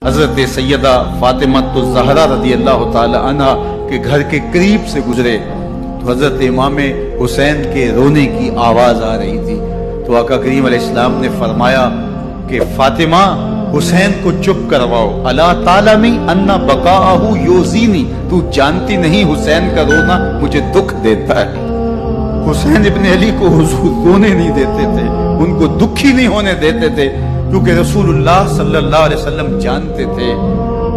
حضرت سیدہ فاطمہ الزہرا رضی اللہ تعالی عنہ کے گھر کے قریب سے گزرے تو حضرت امام حسین کے رونے کی آواز آ رہی تھی، تو آقا کریم علیہ السلام نے فرمایا کہ فاطمہ حسین کو چپ کرواؤ، الا تعلمی ان بقاءہ یوزینی، تو جانتی نہیں حسین کا رونا مجھے دکھ دیتا ہے۔ حسین ابن علی کو حضور رونے نہیں دیتے تھے، ان کو دکھی نہیں ہونے دیتے تھے، کیونکہ رسول اللہ صلی اللہ علیہ وسلم جانتے تھے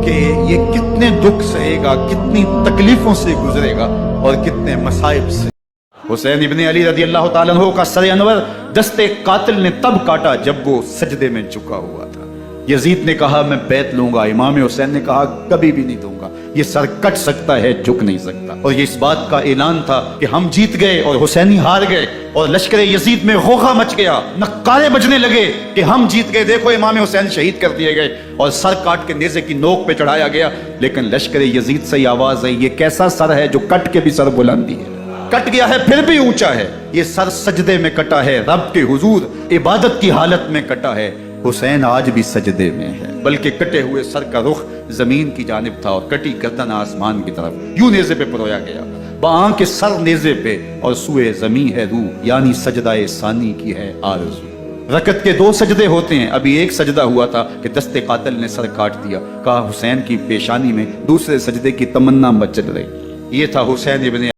کہ یہ کتنے دکھ سہے گا، کتنی تکلیفوں سے گزرے گا اور کتنے مصائب سے۔ حسین ابن علی رضی اللہ تعالیٰ عنہ کا سر انور دستے قاتل نے تب کاٹا جب وہ سجدے میں جھکا ہوا تھا۔ یزید نے کہا میں بیعت لوں گا، امام حسین نے کہا کبھی بھی نہیں دوں گا، یہ سر کٹ سکتا ہے جھک نہیں سکتا۔ اور یہ اس بات کا اعلان تھا کہ ہم جیت گئے اور حسینی ہار گئے، اور لشکر یزید میں غوغا مچ گیا، نعرے بجنے لگے کہ ہم جیت گئے، دیکھو امام حسین شہید کر دیے گئے، اور سر کاٹ کے نیزے کی نوک پہ چڑھایا گیا۔ لیکن لشکر یزید سے آواز آئی، یہ کیسا سر ہے جو کٹ کے بھی سر بلندی ہے، کٹ گیا ہے پھر بھی اونچا ہے، یہ سر سجدے میں کٹا ہے، رب کے حضور عبادت کی حالت میں کٹا ہے۔ حسین آج بھی سجدے میں ہے، بلکہ کٹے ہوئے سر کا رخ زمین کی جانب تھا اور کٹی گردن آسمان کی طرف، یوں نیزے پہ پرویا گیا، بآں کے سر نیزے پہ اور سوئے زمین ہے روح، یعنی سجدہ ثانی کی ہے آرزو۔ رکعت کے 2 سجدے ہوتے ہیں، ابھی ایک سجدہ ہوا تھا کہ دست قاتل نے سر کاٹ دیا، کہا حسین کی پیشانی میں دوسرے سجدے کی تمنا مچل رہی۔ یہ تھا حسین ابن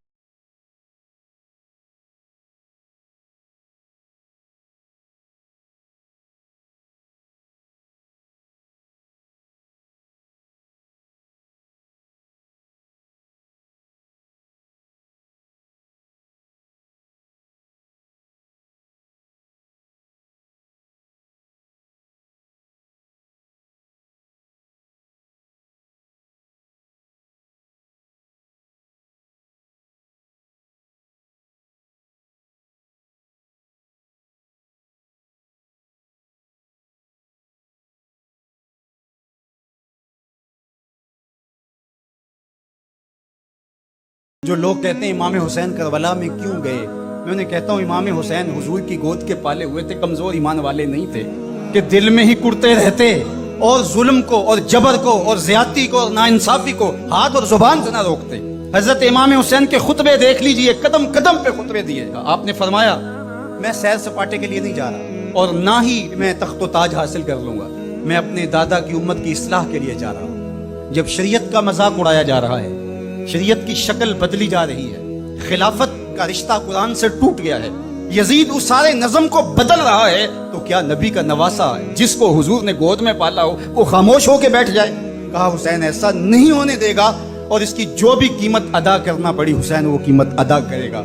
جو لوگ کہتے ہیں امام حسین کربلا میں کیوں گئے، میں انہیں کہتا ہوں امام حسین حضور کی گود کے پالے ہوئے تھے، کمزور ایمان والے نہیں تھے کہ دل میں ہی کڑتے رہتے اور ظلم کو اور جبر کو اور زیادتی کو اور ناانصافی کو ہاتھ اور زبان سے نہ روکتے۔ حضرت امام حسین کے خطبے دیکھ لیجئے، قدم قدم پہ خطبے دیے۔ آپ نے فرمایا میں سیر سپاٹے کے لیے نہیں جا رہا اور نہ ہی میں تخت و تاج حاصل کر لوں گا، میں اپنے دادا کی امت کی اصلاح کے لیے جا رہا ہوں۔ جب شریعت کا مذاق اڑایا جا رہا ہے، شریعت کی شکل بدلی جا رہی ہے، خلافت کا رشتہ قرآن سے ٹوٹ گیا ہے، یزید اس سارے نظم کو بدل رہا ہے، تو کیا نبی کا نواسا جس کو حضور نے گود میں پالا ہو وہ خاموش ہو کے بیٹھ جائے؟ کہا حسین ایسا نہیں ہونے دے گا، اور اس کی جو بھی قیمت ادا کرنا پڑی حسین وہ قیمت ادا کرے گا۔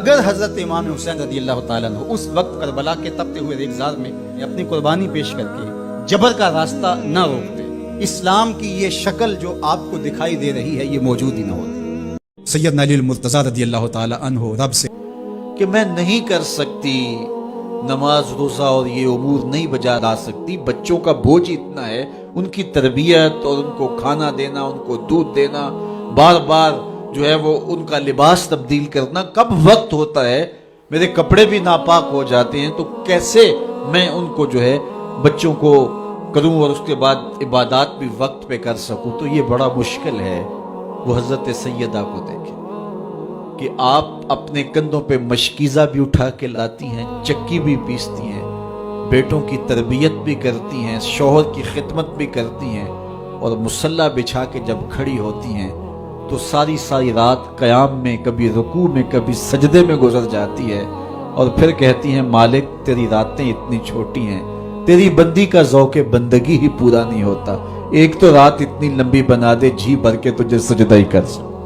اگر حضرت امام حسین رضی اللہ تعالیٰ عنہ اس وقت کربلا کے تپتے ہوئے ریگزار میں اپنی قربانی پیش کر کے جبر کا راستہ نہ روکتے، اسلام کی یہ شکل جو آپ کو دکھائی دے رہی ہے یہ موجود ہی نہ ہوتی۔ سیدنا علی المرتضیٰ رضی اللہ تعالی عنہ رب سے کہ میں نہیں کر سکتی نماز روزہ اور یہ امور نہیں بجا لا سکتی، بچوں کا بوجھ اتنا ہے، ان کی تربیت اور ان کو کھانا دینا، ان کو دودھ دینا، بار بار جو ہے وہ ان کا لباس تبدیل کرنا، کب وقت ہوتا ہے، میرے کپڑے بھی ناپاک ہو جاتے ہیں، تو کیسے میں ان کو جو ہے بچوں کو کروں اور اس کے بعد عبادات بھی وقت پہ کر سکوں، تو یہ بڑا مشکل ہے۔ وہ حضرت سیدہ کو دیکھیں کہ آپ اپنے کندھوں پہ مشکیزہ بھی اٹھا کے لاتی ہیں، چکی بھی پیستی ہیں، بیٹوں کی تربیت بھی کرتی ہیں، شوہر کی خدمت بھی کرتی ہیں، اور مصلی بچھا کے جب کھڑی ہوتی ہیں تو ساری ساری رات قیام میں، کبھی رکوع میں، کبھی سجدے میں گزر جاتی ہے، اور پھر کہتی ہیں مالک تیری راتیں اتنی چھوٹی ہیں، تیری بندی کا ذوق بندگی ہی پورا نہیں ہوتا، ایک تو رات اتنی لمبی بنا دے جی بھر کے تجھے سجدہ ہی کر سکوں۔